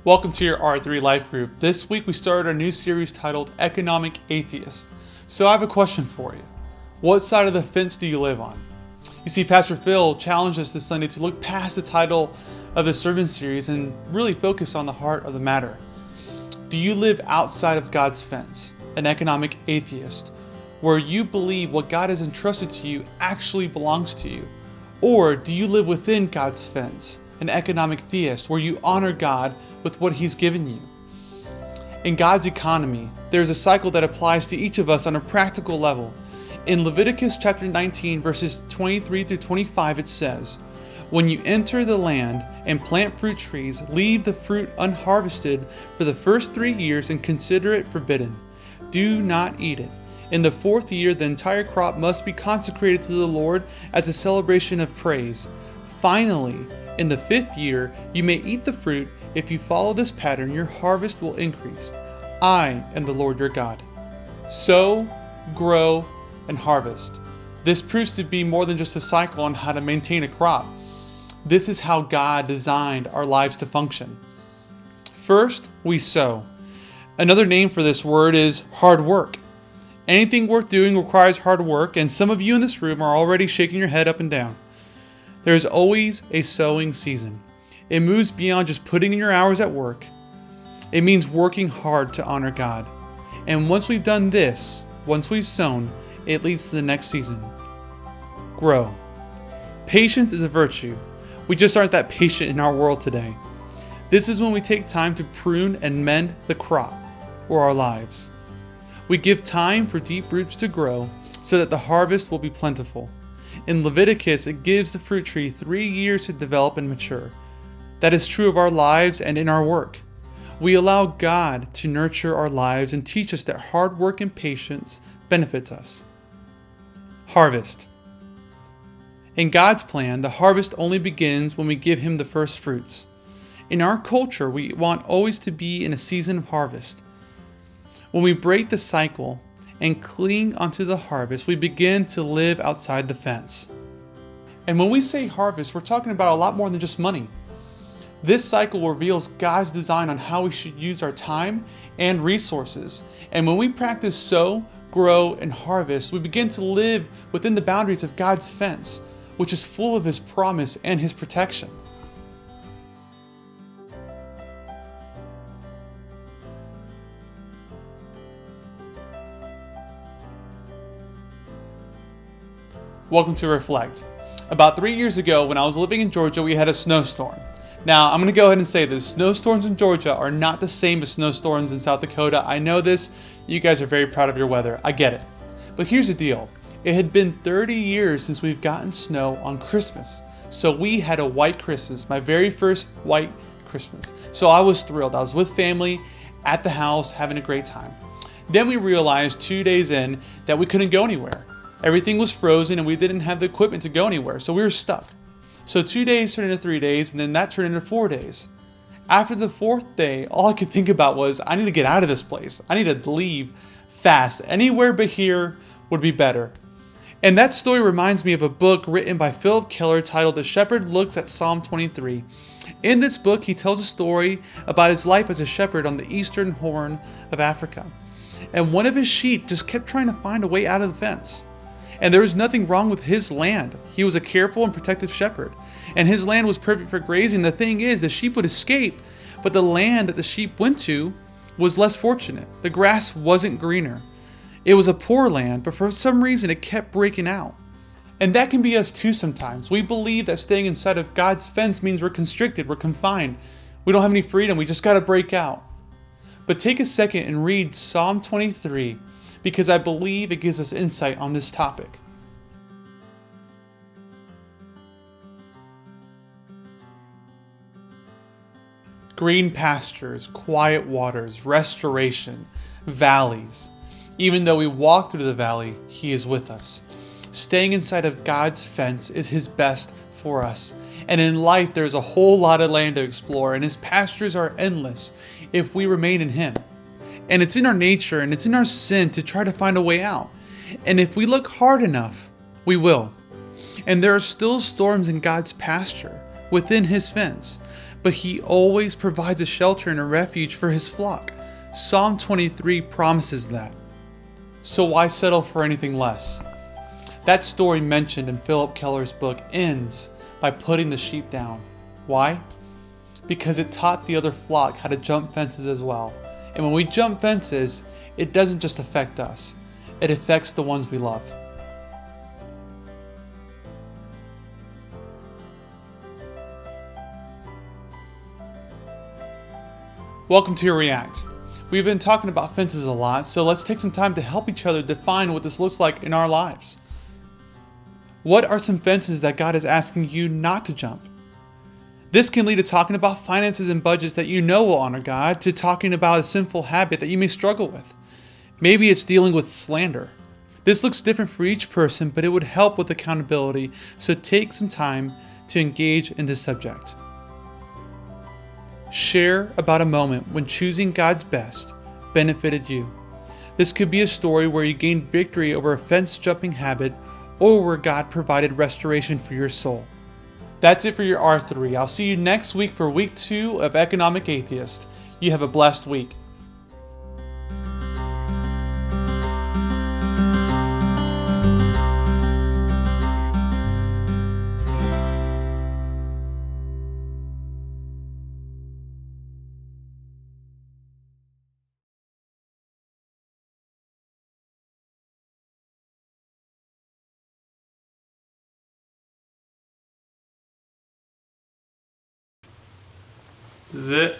Welcome to your R3 Life Group. This week we started a new series titled Economic Atheist. So I have a question for you. What side of the fence do you live on? You see, Pastor Phil challenged us this Sunday to look past the title of the sermon series and really focus on the heart of the matter. Do you live outside of God's fence, an economic atheist, where you believe what God has entrusted to you actually belongs to you? Or do you live within God's fence, an economic theist, where you honor God with what He's given you? In God's economy, there's a cycle that applies to each of us on a practical level. In Leviticus chapter 19, verses 23 through 25, it says, "When you enter the land and plant fruit trees, leave the fruit unharvested for the first 3 years and consider it forbidden. Do not eat it. In the 4th year, the entire crop must be consecrated to the Lord as a celebration of praise. Finally, in the 5th year, you may eat the fruit. If you follow this pattern, your harvest will increase. I am the Lord your God." Sow, grow, and harvest. This proves to be more than just a cycle on how to maintain a crop. This is how God designed our lives to function. First, we sow. Another name for this word is hard work. Anything worth doing requires hard work, and some of you in this room are already shaking your head up and down. There is always a sowing season. It moves beyond just putting in your hours at work. It means working hard to honor God. And once we've done this, once we've sown, it leads to the next season. Grow. Patience is a virtue. We just aren't that patient in our world today. This is when we take time to prune and mend the crop, or our lives. We give time for deep roots to grow so that the harvest will be plentiful. In Leviticus, it gives the fruit tree 3 years to develop and mature. That is true of our lives and in our work. We allow God to nurture our lives and teach us that hard work and patience benefits us. Harvest. In God's plan, the harvest only begins when we give Him the first fruits. In our culture, we want always to be in a season of harvest. When we break the cycle and cling onto the harvest, we begin to live outside the fence. And when we say harvest, we're talking about a lot more than just money. This cycle reveals God's design on how we should use our time and resources. And when we practice sow, grow, and harvest, we begin to live within the boundaries of God's fence, which is full of His promise and His protection. Welcome to Reflect. About 3 years ago, when I was living in Georgia, we had a snowstorm. Now, I'm going to go ahead and say this. Snowstorms in Georgia are not the same as snowstorms in South Dakota. I know this. You guys are very proud of your weather. I get it. But here's the deal. It had been 30 years since we've gotten snow on Christmas. So we had a white Christmas, my very first white Christmas. So I was thrilled. I was with family at the house having a great time. Then we realized 2 days in that we couldn't go anywhere. Everything was frozen and we didn't have the equipment to go anywhere. So we were stuck. So 2 days turned into 3 days, and then that turned into 4 days. After the 4th day, all I could think about was, I need to get out of this place. I need to leave fast. Anywhere but here would be better. And that story reminds me of a book written by Philip Keller titled The Shepherd Looks at Psalm 23. In this book, he tells a story about his life as a shepherd on the eastern horn of Africa. And one of his sheep just kept trying to find a way out of the fence. And there was nothing wrong with his land. He was a careful and protective shepherd. And his land was perfect for grazing. The thing is, the sheep would escape, but the land that the sheep went to was less fortunate. The grass wasn't greener. It was a poor land, but for some reason it kept breaking out. And that can be us too sometimes. We believe that staying inside of God's fence means we're constricted, we're confined. We don't have any freedom, we just gotta break out. But take a second and read Psalm 23, because I believe it gives us insight on this topic. Green pastures, quiet waters, restoration, valleys. Even though we walk through the valley, He is with us. Staying inside of God's fence is His best for us. And in life, there's a whole lot of land to explore, and His pastures are endless if we remain in Him. And it's in our nature and it's in our sin to try to find a way out. And if we look hard enough, we will. And there are still storms in God's pasture, within His fence. but he always provides a shelter and a refuge for his flock. Psalm 23 promises that. So why settle for anything less? That story mentioned in Philip Keller's book ends by putting the sheep down. Why? Because it taught the other flock how to jump fences as well. And when we jump fences, it doesn't just affect us, it affects the ones we love. Welcome to React. We've been talking about fences a lot, so let's take some time to help each other define what this looks like in our lives. What are some fences that God is asking you not to jump? This can lead to talking about finances and budgets that you know will honor God, to talking about a sinful habit that you may struggle with. Maybe it's dealing with slander. This looks different for each person, but it would help with accountability, so take some time to engage in this subject. Share about a moment when choosing God's best benefited you. This could be a story where you gained victory over a fence-jumping habit, or where God provided restoration for your soul. That's it for your R3. I'll see you next week for week 2 of Economic Atheist. You have a blessed week. This is it.